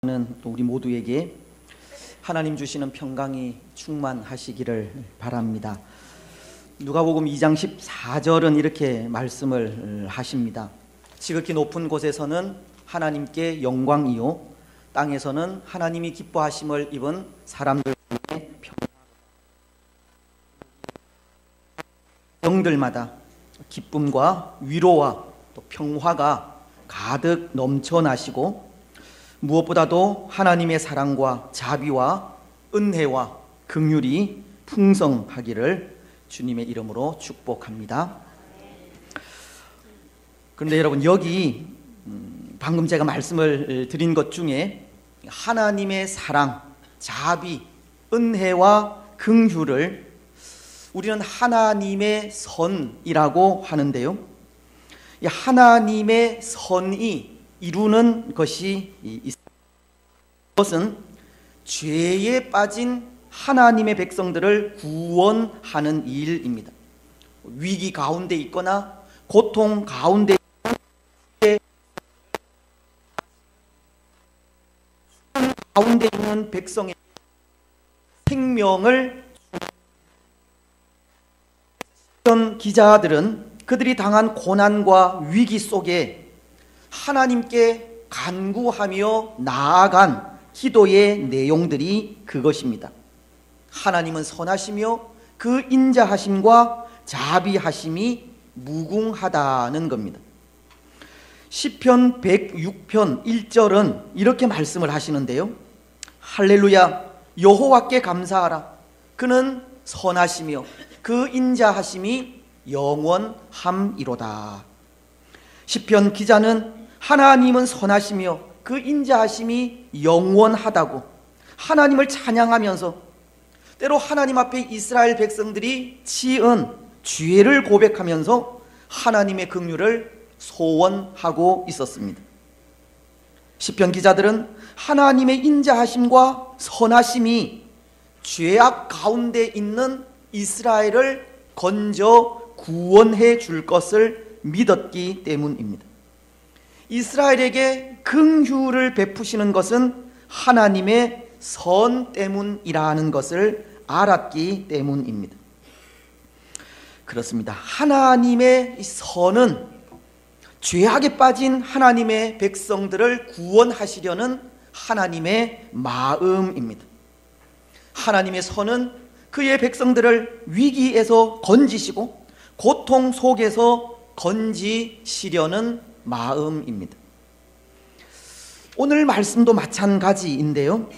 는 우리 모두에게 하나님 주시는 평강이 충만하시기를 바랍니다. 누가복음 2장 14절은 이렇게 말씀을 하십니다. 지극히 높은 곳에서는 하나님께 영광이요 땅에서는 하나님이 기뻐하심을 입은 사람들 중에 영들마다 기쁨과 위로와 또 평화가 가득 넘쳐나시고 무엇보다도 하나님의 사랑과 자비와 은혜와 긍휼이 풍성하기를 주님의 이름으로 축복합니다. 그런데 여러분, 여기 방금 제가 말씀을 드린 것 중에 하나님의 사랑, 자비, 은혜와 긍휼을 우리는 하나님의 선이라고 하는데요, 이 하나님의 선이 이루는 것이 있습니다. 그것은 죄에 빠진 하나님의 백성들을 구원하는 일입니다. 위기 가운데 있거나 고통 가운데 있는 백성의 생명을 기자들은 그들이 당한 고난과 위기 속에 하나님께 간구하며 나아간 기도의 내용들이 그것입니다. 하나님은 선하시며 그 인자하심과 자비하심이 무궁하다는 겁니다. 시편 106편 1절은 이렇게 말씀을 하시는데요, 할렐루야, 여호와께 감사하라. 그는 선하시며 그 인자하심이 영원함이로다. 시편 기자는 하나님은 선하시며 그 인자하심이 영원하다고 하나님을 찬양하면서 때로 하나님 앞에 이스라엘 백성들이 지은 죄를 고백하면서 하나님의 긍휼을 소원하고 있었습니다. 시편 기자들은 하나님의 인자하심과 선하심이 죄악 가운데 있는 이스라엘을 건져 구원해 줄 것을 믿었기 때문입니다. 이스라엘에게 긍휼을 베푸시는 것은 하나님의 선 때문이라는 것을 알았기 때문입니다. 그렇습니다. 하나님의 선은 죄악에 빠진 하나님의 백성들을 구원하시려는 하나님의 마음입니다. 하나님의 선은 그의 백성들을 위기에서 건지시고 고통 속에서 건지시려는 마음입니다. 오늘 말씀도 마찬가지인데요,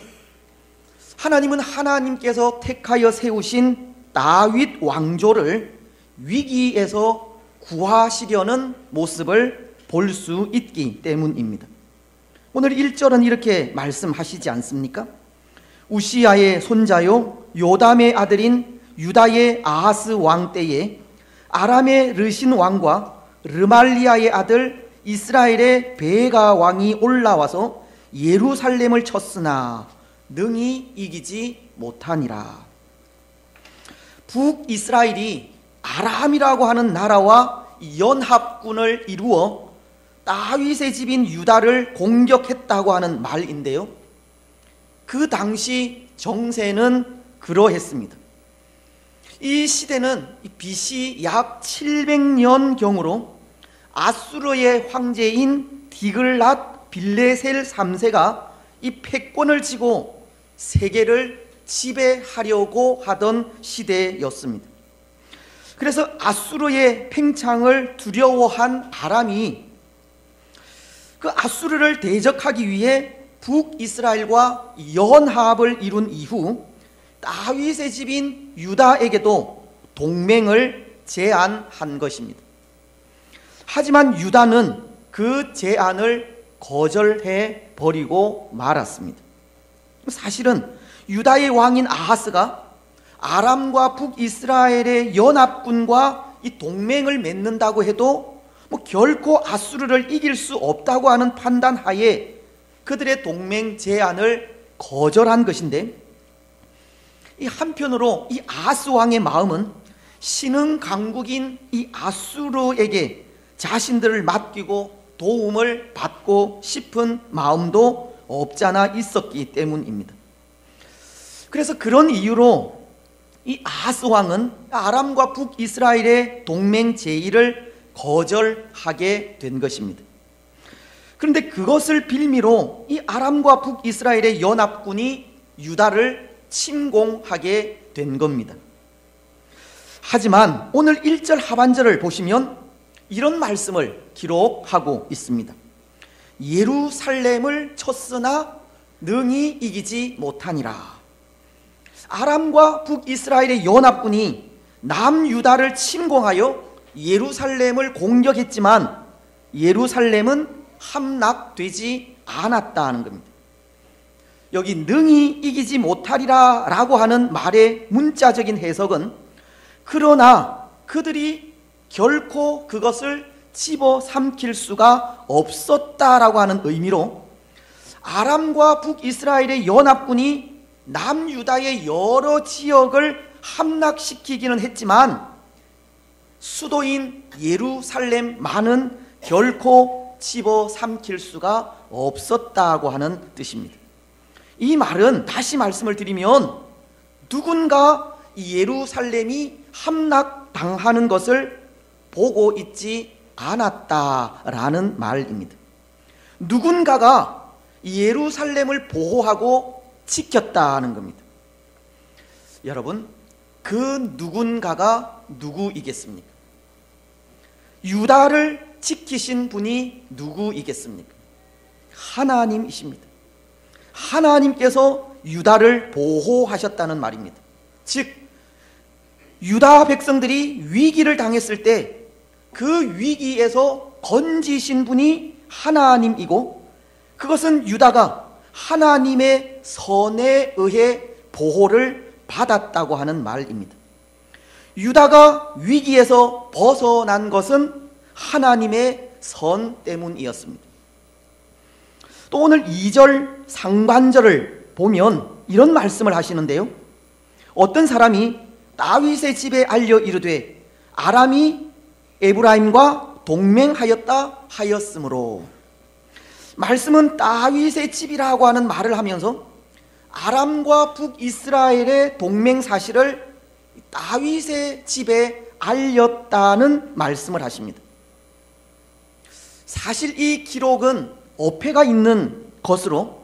하나님은 하나님께서 택하여 세우신 다윗 왕조를 위기에서 구하시려는 모습을 볼 수 있기 때문입니다. 오늘 1절은 이렇게 말씀하시지 않습니까? 우시야의 손자요 요담의 아들인 유다의 아하스 왕 때에 아람의 르신 왕과 르말리아의 아들 이스라엘의 베가 왕이 올라와서 예루살렘을 쳤으나 능히 이기지 못하니라. 북이스라엘이 아람이라고 하는 나라와 연합군을 이루어 다윗의 집인 유다를 공격했다고 하는 말인데요, 그 당시 정세는 그러했습니다. 이 시대는 BC 약 700년경으로 아수르의 황제인 디글랏 빌레셀 3세가 이 패권을 쥐고 세계를 지배하려고 하던 시대였습니다. 그래서 아수르의 팽창을 두려워한 아람이 그 아수르를 대적하기 위해 북이스라엘과 연합을 이룬 이후 다윗의 집인 유다에게도 동맹을 제안한 것입니다. 하지만 유다는 그 제안을 거절해 버리고 말았습니다. 사실은 유다의 왕인 아하스가 아람과 북이스라엘의 연합군과 이 동맹을 맺는다고 해도 결코 아수르를 이길 수 없다고 하는 판단하에 그들의 동맹 제안을 거절한 것인데, 이 한편으로 이 아하스 왕의 마음은 신흥 강국인 이 아수르에게 자신들을 맡기고 도움을 받고 싶은 마음도 없잖아 있었기 때문입니다. 그래서 그런 이유로 이 아하스 왕은 아람과 북이스라엘의 동맹 제의를 거절하게 된 것입니다. 그런데 그것을 빌미로 이 아람과 북이스라엘의 연합군이 유다를 침공하게 된 겁니다. 하지만 오늘 1절 하반절을 보시면 이런 말씀을 기록하고 있습니다. 예루살렘을 쳤으나 능히 이기지 못하니라. 아람과 북이스라엘의 연합군이 남유다를 침공하여 예루살렘을 공격했지만 예루살렘은 함락되지 않았다는 겁니다. 여기 능히 이기지 못하리라 라고 하는 말의 문자적인 해석은 그러나 그들이 결코 그것을 집어삼킬 수가 없었다라고 하는 의미로 아람과 북이스라엘의 연합군이 남유다의 여러 지역을 함락시키기는 했지만 수도인 예루살렘만은 결코 집어삼킬 수가 없었다고 하는 뜻입니다. 이 말은 다시 말씀을 드리면 누군가 예루살렘이 함락당하는 것을 보고 있지 않았다라는 말입니다. 누군가가 예루살렘을 보호하고 지켰다는 겁니다. 여러분, 그 누군가가 누구이겠습니까? 유다를 지키신 분이 누구이겠습니까? 하나님이십니다. 하나님께서 유다를 보호하셨다는 말입니다. 즉 유다 백성들이 위기를 당했을 때 그 위기에서 건지신 분이 하나님이고 그것은 유다가 하나님의 선에 의해 보호를 받았다고 하는 말입니다. 유다가 위기에서 벗어난 것은 하나님의 선 때문이었습니다. 또 오늘 2절 상반절을 보면 이런 말씀을 하시는데요. 어떤 사람이 다윗의 집에 알려 이르되 아람이 에브라임과 동맹하였다 하였으므로, 말씀은 다윗의 집이라고 하는 말을 하면서 아람과 북이스라엘의 동맹 사실을 다윗의 집에 알렸다는 말씀을 하십니다. 사실 이 기록은 어폐가 있는 것으로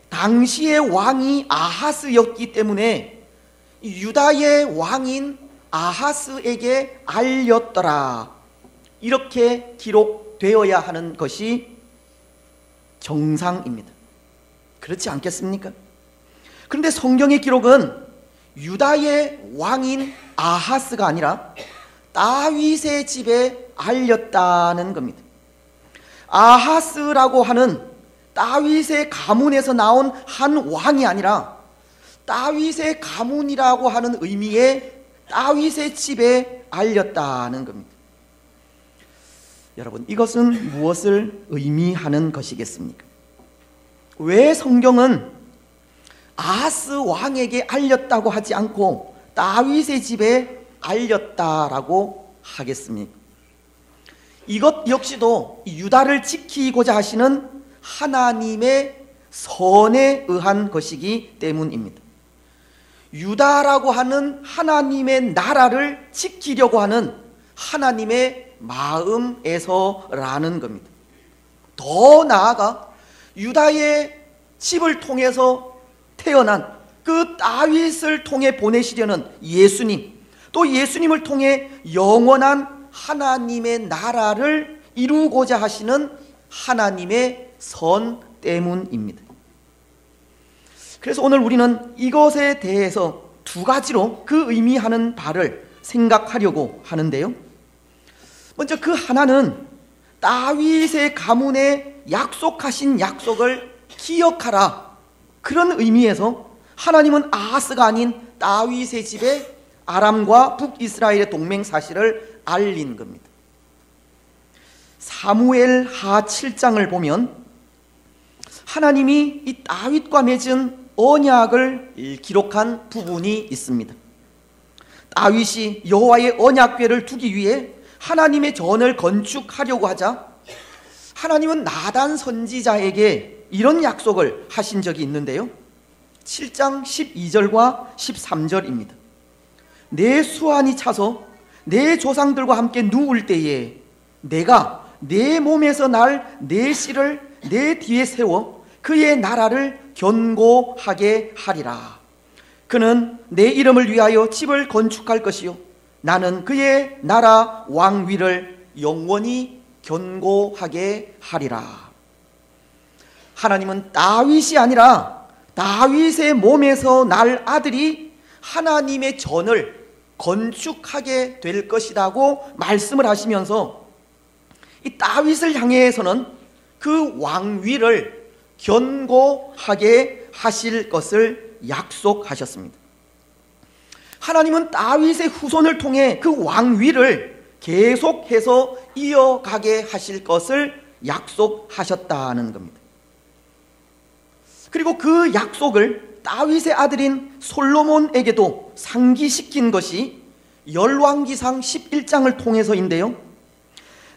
당시의 왕이 아하스였기 때문에 유다의 왕인 아하스에게 알렸더라, 이렇게 기록되어야 하는 것이 정상입니다. 그렇지 않겠습니까? 그런데 성경의 기록은 유다의 왕인 아하스가 아니라 다윗의 집에 알렸다는 겁니다. 아하스라고 하는 다윗의 가문에서 나온 한 왕이 아니라 다윗의 가문이라고 하는 의미의 다윗의 집에 알렸다는 겁니다. 여러분, 이것은 무엇을 의미하는 것이겠습니까? 왜 성경은 아하스 왕에게 알렸다고 하지 않고 다윗의 집에 알렸다라고 하겠습니까? 이것 역시도 유다를 지키고자 하시는 하나님의 선에 의한 것이기 때문입니다. 유다라고 하는 하나님의 나라를 지키려고 하는 하나님의 마음에서라는 겁니다. 더 나아가 유다의 집을 통해서 태어난 그 다윗을 통해 보내시려는 예수님, 또 예수님을 통해 영원한 하나님의 나라를 이루고자 하시는 하나님의 선 때문입니다. 그래서 오늘 우리는 이것에 대해서 두 가지로 그 의미하는 바를 생각하려고 하는데요. 먼저 그 하나는 다윗의 가문에 약속하신 약속을 기억하라, 그런 의미에서 하나님은 아하스가 아닌 다윗의 집에 아람과 북이스라엘의 동맹 사실을 알린 겁니다. 사무엘하 7장을 보면 하나님이 이 다윗과 맺은 언약을 기록한 부분이 있습니다. 다윗이 여호와의 언약궤를 두기 위해 하나님의 전을 건축하려고 하자 하나님은 나단 선지자에게 이런 약속을 하신 적이 있는데요. 7장 12절과 13절입니다. 내 수완이 차서 내 조상들과 함께 누울 때에 내가 내 몸에서 날 내 씨를 내 뒤에 세워 그의 나라를 견고하게 하리라. 그는 내 이름을 위하여 집을 건축할 것이요 나는 그의 나라 왕위를 영원히 견고하게 하리라. 하나님은 다윗이 아니라 다윗의 몸에서 날 아들이 하나님의 전을 건축하게 될 것이라고 말씀을 하시면서 이 다윗을 향해서는 그 왕위를 견고하게 하실 것을 약속하셨습니다. 하나님은 다윗의 후손을 통해 그 왕위를 계속해서 이어가게 하실 것을 약속하셨다는 겁니다. 그리고 그 약속을 다윗의 아들인 솔로몬에게도 상기시킨 것이 열왕기상 11장을 통해서인데요.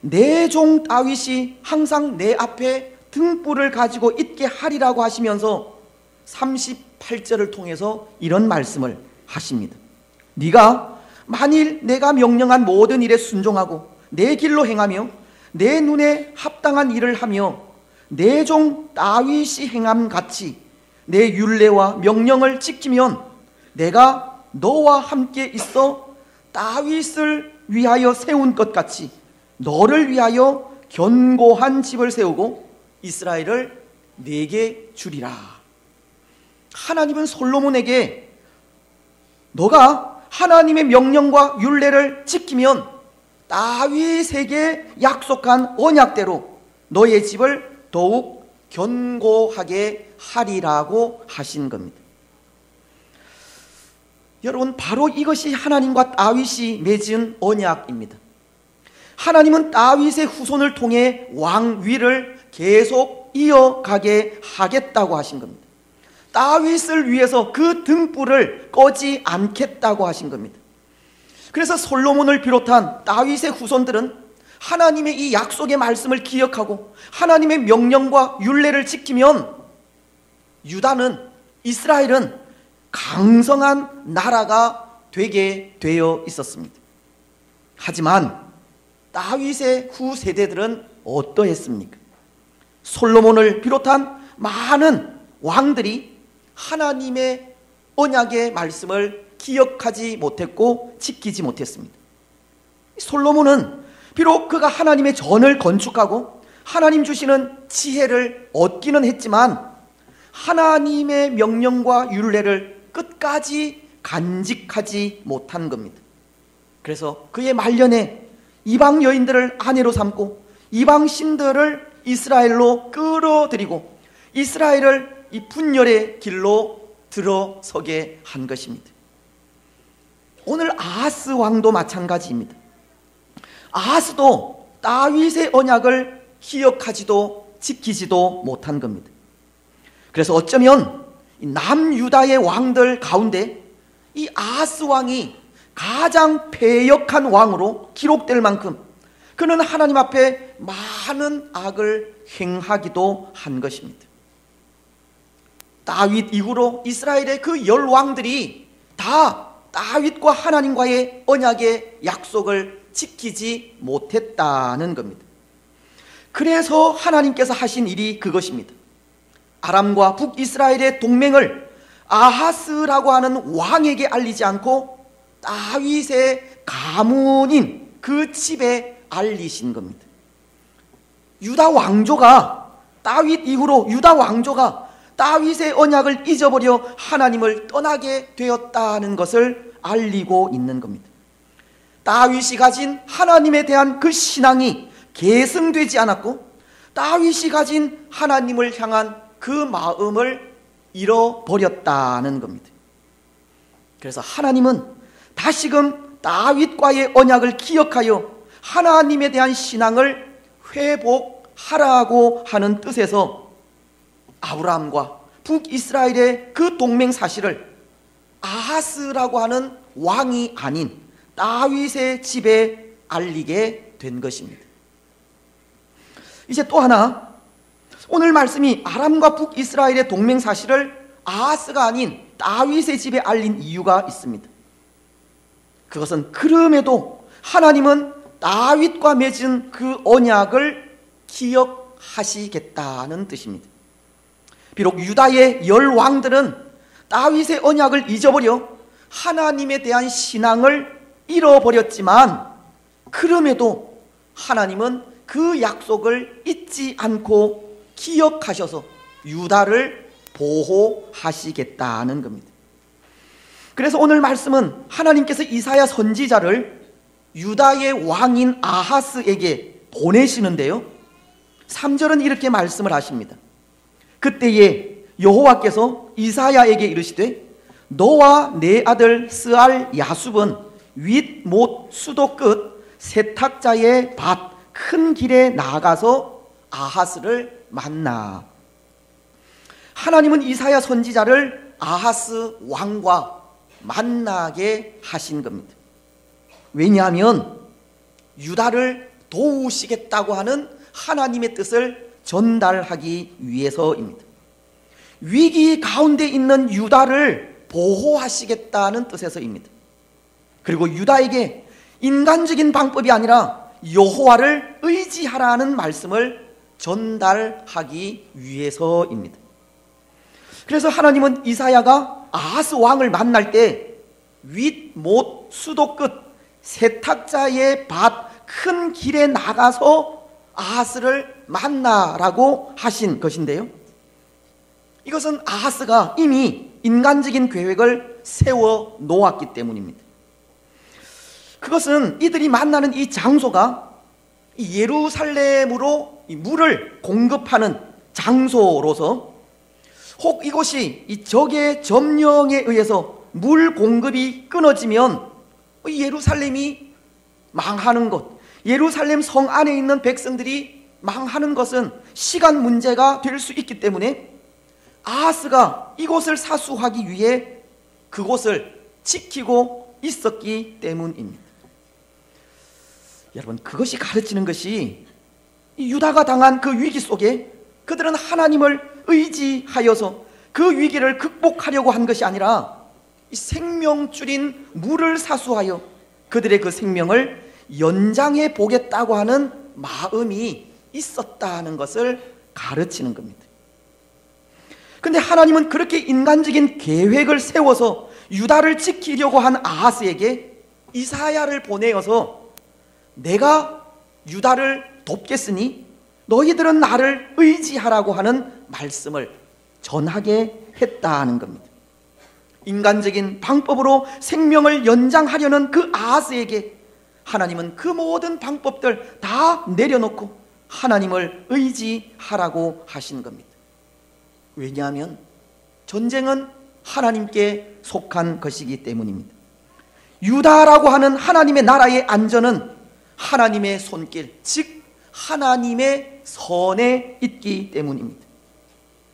내 종 다윗이 항상 내 앞에 등불을 가지고 있게 하리라고 하시면서 38절을 통해서 이런 말씀을 하십니다. 네가 만일 내가 명령한 모든 일에 순종하고 내 길로 행하며 내 눈에 합당한 일을 하며 내 종 다윗이 행함 같이 내 율례와 명령을 지키면 내가 너와 함께 있어 다윗을 위하여 세운 것 같이 너를 위하여 견고한 집을 세우고 이스라엘을 내게 주리라. 하나님은 솔로몬에게 너가 하나님의 명령과 율례를 지키면 다윗에게 약속한 언약대로 너의 집을 더욱 견고하게 하리라고 하신 겁니다. 여러분, 바로 이것이 하나님과 다윗이 맺은 언약입니다. 하나님은 다윗의 후손을 통해 왕위를 계속 이어가게 하겠다고 하신 겁니다. 다윗을 위해서 그 등불을 꺼지 않겠다고 하신 겁니다. 그래서 솔로몬을 비롯한 다윗의 후손들은 하나님의 이 약속의 말씀을 기억하고 하나님의 명령과 율례를 지키면 유다는, 이스라엘은 강성한 나라가 되게 되어 있었습니다. 하지만 다윗의 후세대들은 어떠했습니까? 솔로몬을 비롯한 많은 왕들이 하나님의 언약의 말씀을 기억하지 못했고 지키지 못했습니다. 솔로몬은 비록 그가 하나님의 전을 건축하고 하나님 주시는 지혜를 얻기는 했지만 하나님의 명령과 율례를 끝까지 간직하지 못한 겁니다. 그래서 그의 말년에 이방 여인들을 아내로 삼고 이방 신들을 이스라엘로 끌어들이고 이스라엘을 이 분열의 길로 들어서게 한 것입니다. 오늘 아하스 왕도 마찬가지입니다. 아하스도 다윗의 언약을 기억하지도 지키지도 못한 겁니다. 그래서 어쩌면 남유다의 왕들 가운데 이 아하스 왕이 가장 패역한 왕으로 기록될 만큼 그는 하나님 앞에 많은 악을 행하기도 한 것입니다. 다윗 이후로 이스라엘의 그 10왕들이 다 다윗과 하나님과의 언약의 약속을 지키지 못했다는 겁니다. 그래서 하나님께서 하신 일이 그것입니다. 아람과 북이스라엘의 동맹을 아하스라고 하는 왕에게 알리지 않고 다윗의 가문인 그 집에 알리신 겁니다. 유다 왕조가 다윗 이후로 유다 왕조가 다윗의 언약을 잊어버려 하나님을 떠나게 되었다는 것을 알리고 있는 겁니다. 다윗이 가진 하나님에 대한 그 신앙이 계승되지 않았고 다윗이 가진 하나님을 향한 그 마음을 잃어버렸다는 겁니다. 그래서 하나님은 다시금 다윗과의 언약을 기억하여 하나님에 대한 신앙을 회복하라고 하는 뜻에서 아브라함과 북이스라엘의 그 동맹 사실을 아하스라고 하는 왕이 아닌 다윗의 집에 알리게 된 것입니다. 이제 또 하나, 오늘 말씀이 아람과 북이스라엘의 동맹 사실을 아하스가 아닌 다윗의 집에 알린 이유가 있습니다. 그것은 그럼에도 하나님은 다윗과 맺은 그 언약을 기억하시겠다는 뜻입니다. 비록 유다의 10왕들은 다윗의 언약을 잊어버려 하나님에 대한 신앙을 잃어버렸지만, 그럼에도 하나님은 그 약속을 잊지 않고 기억하셔서 유다를 보호하시겠다는 겁니다. 그래서 오늘 말씀은 하나님께서 이사야 선지자를 유다의 왕인 아하스에게 보내시는데요, 3절은 이렇게 말씀을 하십니다. 그때에 여호와께서 이사야에게 이르시되 너와 내 아들 스알 야숲은 윗 못 수도 끝 세탁자의 밭 큰 길에 나가서 아하스를 만나. 하나님은 이사야 선지자를 아하스 왕과 만나게 하신 겁니다. 왜냐하면 유다를 도우시겠다고 하는 하나님의 뜻을 전달하기 위해서입니다. 위기 가운데 있는 유다를 보호하시겠다는 뜻에서입니다. 그리고 유다에게 인간적인 방법이 아니라 여호와를 의지하라는 말씀을 전달하기 위해서입니다. 그래서 하나님은 이사야가 아하스 왕을 만날 때 윗 못 수도 끝 세탁자의 밭 큰 길에 나가서 아하스를 만나라고 하신 것인데요, 이것은 아하스가 이미 인간적인 계획을 세워 놓았기 때문입니다. 그것은 이들이 만나는 이 장소가 예루살렘으로 물을 공급하는 장소로서, 혹 이곳이 이 적의 점령에 의해서 물 공급이 끊어지면 예루살렘이 망하는 것, 예루살렘 성 안에 있는 백성들이 망하는 것은 시간 문제가 될 수 있기 때문에 아하스가 이곳을 사수하기 위해 그곳을 지키고 있었기 때문입니다. 여러분, 그것이 가르치는 것이 유다가 당한 그 위기 속에 그들은 하나님을 의지하여서 그 위기를 극복하려고 한 것이 아니라 생명줄인 물을 사수하여 그들의 그 생명을 연장해 보겠다고 하는 마음이 있었다는 것을 가르치는 겁니다. 그런데 하나님은 그렇게 인간적인 계획을 세워서 유다를 지키려고 한 아하스에게 이사야를 보내어서 내가 유다를 돕겠으니 너희들은 나를 의지하라고 하는 말씀을 전하게 했다는 겁니다. 인간적인 방법으로 생명을 연장하려는 그 아하스에게 하나님은 그 모든 방법들 다 내려놓고 하나님을 의지하라고 하신 겁니다. 왜냐하면 전쟁은 하나님께 속한 것이기 때문입니다. 유다라고 하는 하나님의 나라의 안전은 하나님의 손길, 즉 하나님의 선에 있기 때문입니다.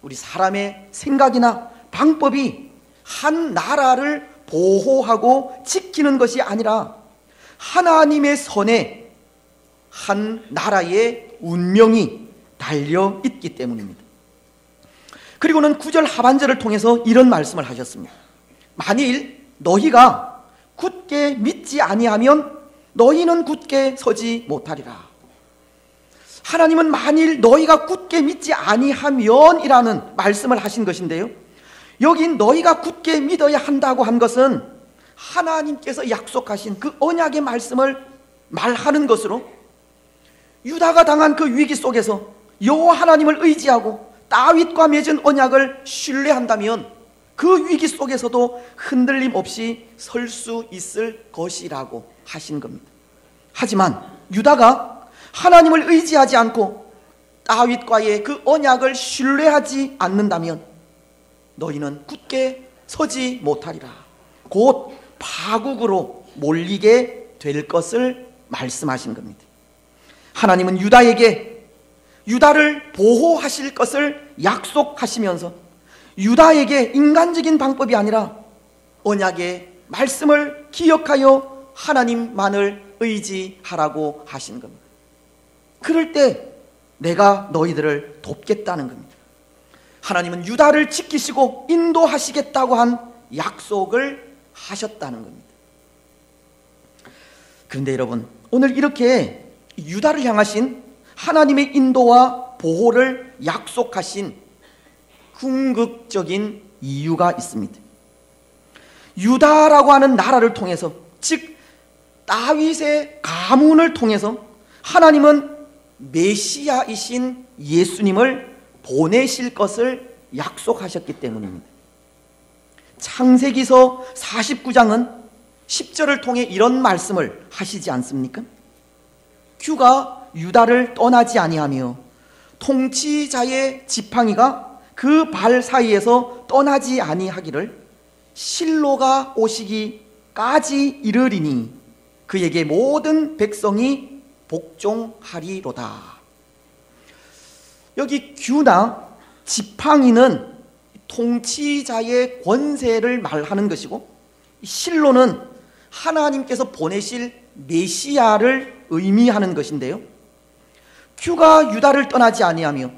우리 사람의 생각이나 방법이 한 나라를 보호하고 지키는 것이 아니라 하나님의 선에 한 나라의 운명이 달려 있기 때문입니다. 그리고는 9절 하반절을 통해서 이런 말씀을 하셨습니다. 만일 너희가 굳게 믿지 아니하면 너희는 굳게 서지 못하리라. 하나님은 만일 너희가 굳게 믿지 아니하면이라는 말씀을 하신 것인데요, 여기 너희가 굳게 믿어야 한다고 한 것은 하나님께서 약속하신 그 언약의 말씀을 말하는 것으로, 유다가 당한 그 위기 속에서 여호와 하나님을 의지하고 다윗과 맺은 언약을 신뢰한다면 그 위기 속에서도 흔들림 없이 설 수 있을 것이라고 하신 겁니다. 하지만 유다가 하나님을 의지하지 않고 다윗과의 그 언약을 신뢰하지 않는다면 너희는 굳게 서지 못하리라. 곧 파국으로 몰리게 될 것을 말씀하신 겁니다. 하나님은 유다에게 유다를 보호하실 것을 약속하시면서 유다에게 인간적인 방법이 아니라 언약의 말씀을 기억하여 하나님만을 의지하라고 하신 겁니다. 그럴 때 내가 너희들을 돕겠다는 겁니다. 하나님은 유다를 지키시고 인도하시겠다고 한 약속을 하셨다는 겁니다. 그런데 여러분, 오늘 이렇게 유다를 향하신 하나님의 인도와 보호를 약속하신 궁극적인 이유가 있습니다. 유다라고 하는 나라를 통해서, 즉 다윗의 가문을 통해서 하나님은 메시아이신 예수님을 보내실 것을 약속하셨기 때문입니다. 창세기서 49장은 10절을 통해 이런 말씀을 하시지 않습니까? 큐가 유다를 떠나지 아니하며 통치자의 지팡이가 그 발 사이에서 떠나지 아니하기를 실로가 오시기까지 이르리니 그에게 모든 백성이 복종하리로다. 여기 규나 지팡이는 통치자의 권세를 말하는 것이고, 실로는 하나님께서 보내실 메시아를 의미하는 것인데요, 규가 유다를 떠나지 아니하며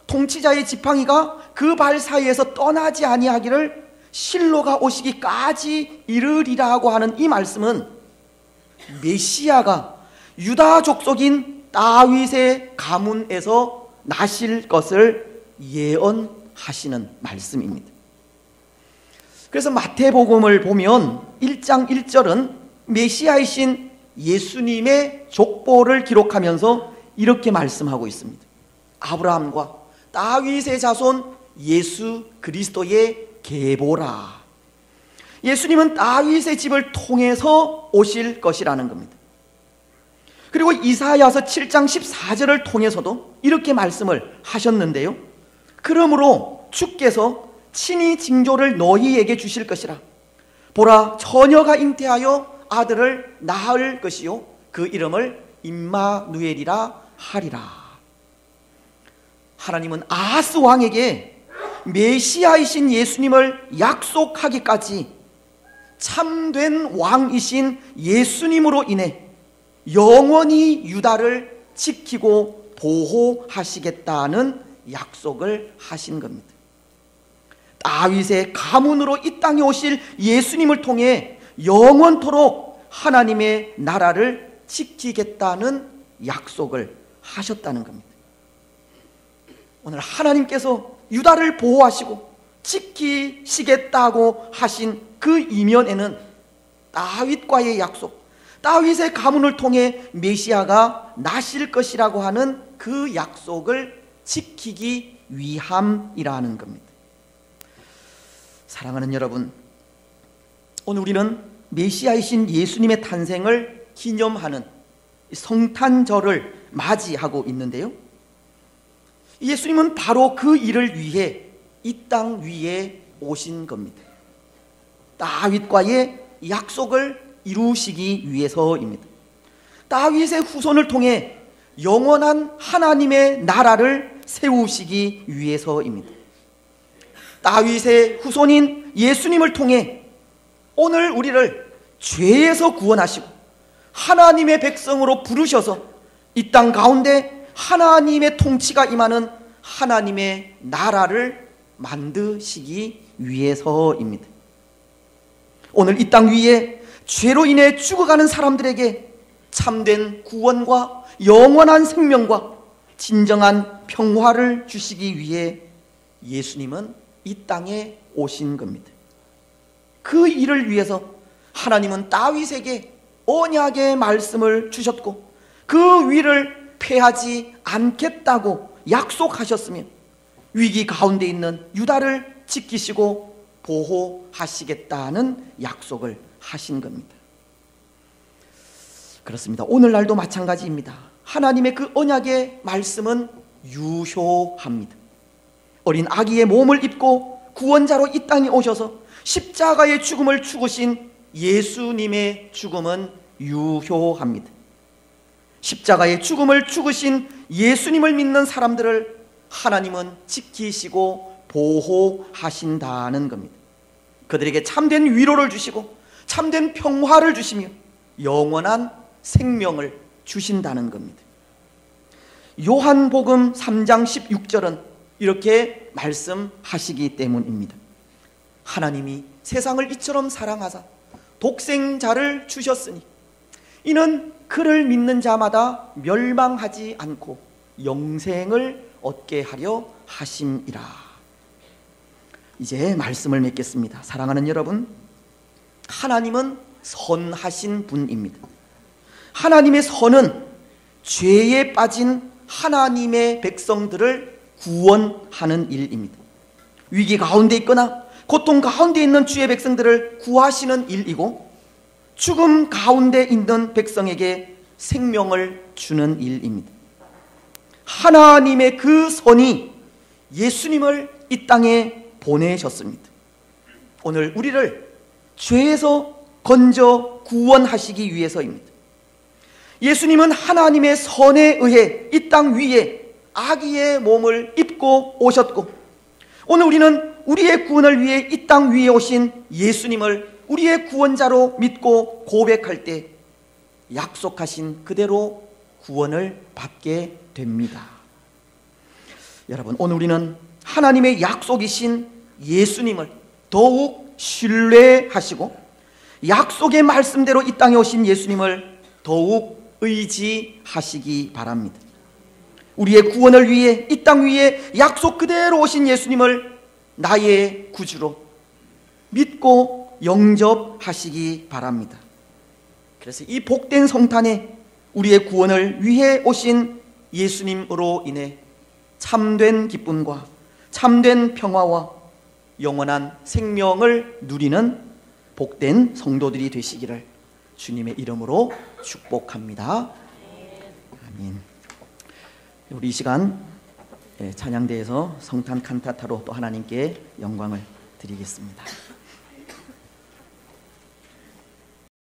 통치자의 지팡이가 그 발 사이에서 떠나지 아니하기를 실로가 오시기까지 이르리라고 하는 이 말씀은 메시아가 유다 족속인 다윗의 가문에서 나실 것을 예언하시는 말씀입니다. 그래서 마태복음을 보면 1장 1절은 메시아이신 예수님의 족보를 기록하면서 이렇게 말씀하고 있습니다. 아브라함과 다윗의 자손 예수 그리스도의 계보라. 예수님은 다윗의 집을 통해서 오실 것이라는 겁니다. 그리고 이사야서 7장 14절을 통해서도 이렇게 말씀을 하셨는데요, 그러므로 주께서 친히 징조를 너희에게 주실 것이라. 보라, 처녀가 잉태하여 아들을 낳을 것이요 그 이름을 임마누엘이라 하리라. 하나님은 아하스 왕에게 메시아이신 예수님을 약속하기까지 참된 왕이신 예수님으로 인해 영원히 유다를 지키고 보호하시겠다는 약속을 하신 겁니다. 다윗의 가문으로 이 땅에 오실 예수님을 통해 영원토록 하나님의 나라를 지키겠다는 약속을 하셨다는 겁니다. 오늘 하나님께서 유다를 보호하시고 지키시겠다고 하신 그 이면에는 다윗과의 약속, 다윗의 가문을 통해 메시아가 나실 것이라고 하는 그 약속을 지키기 위함이라는 겁니다. 사랑하는 여러분, 오늘 우리는 메시아이신 예수님의 탄생을 기념하는 성탄절을 맞이하고 있는데요, 예수님은 바로 그 일을 위해 이 땅 위에 오신 겁니다. 다윗과의 약속을 이루시기 위해서입니다. 다윗의 후손을 통해 영원한 하나님의 나라를 세우시기 위해서입니다. 다윗의 후손인 예수님을 통해 오늘 우리를 죄에서 구원하시고 하나님의 백성으로 부르셔서 이 땅 가운데 하나님의 통치가 임하는 하나님의 나라를 만드시기 위해서입니다. 오늘 이 땅 위에 죄로 인해 죽어가는 사람들에게 참된 구원과 영원한 생명과 진정한 평화를 주시기 위해 예수님은 이 땅에 오신 겁니다. 그 일을 위해서 하나님은 다윗에게 언약의 말씀을 주셨고 그 위를 폐하지 않겠다고 약속하셨으며 위기 가운데 있는 유다를 지키시고 보호하시겠다는 약속을 하신 겁니다. 그렇습니다. 오늘날도 마찬가지입니다. 하나님의 그 언약의 말씀은 유효합니다. 어린 아기의 몸을 입고 구원자로 이 땅에 오셔서 십자가의 죽음을 죽으신 예수님의 죽음은 유효합니다. 십자가의 죽음을 죽으신 예수님을 믿는 사람들을 하나님은 지키시고 보호하신다는 겁니다. 그들에게 참된 위로를 주시고 참된 평화를 주시며 영원한 생명을 주신다는 겁니다. 요한복음 3장 16절은 이렇게 말씀하시기 때문입니다. 하나님이 세상을 이처럼 사랑하사 독생자를 주셨으니 이는 그를 믿는 자마다 멸망하지 않고 영생을 얻게 하려 하심이라. 이제 말씀을 맺겠습니다. 사랑하는 여러분, 하나님은 선하신 분입니다. 하나님의 선은 죄에 빠진 하나님의 백성들을 구원하는 일입니다. 위기 가운데 있거나 고통 가운데 있는 주의 백성들을 구하시는 일이고, 죽음 가운데 있는 백성에게 생명을 주는 일입니다. 하나님의 그 선이 예수님을 이 땅에 보내셨습니다. 오늘 우리를 죄에서 건져 구원하시기 위해서입니다. 예수님은 하나님의 선에 의해 이 땅 위에 아기의 몸을 입고 오셨고, 오늘 우리는 우리의 구원을 위해 이 땅 위에 오신 예수님을 우리의 구원자로 믿고 고백할 때 약속하신 그대로 구원을 받게 됩니다. 여러분, 오늘 우리는 하나님의 약속이신 예수님을 더욱 신뢰하시고 약속의 말씀대로 이 땅에 오신 예수님을 더욱 의지하시기 바랍니다. 우리의 구원을 위해 이 땅 위에 약속 그대로 오신 예수님을 나의 구주로 믿고 영접하시기 바랍니다. 그래서 이 복된 성탄에 우리의 구원을 위해 오신 예수님으로 인해 참된 기쁨과 참된 평화와 영원한 생명을 누리는 복된 성도들이 되시기를 주님의 이름으로 축복합니다. 아멘. 우리 이 시간 찬양대에서 성탄 칸타타로 또 하나님께 영광을 드리겠습니다.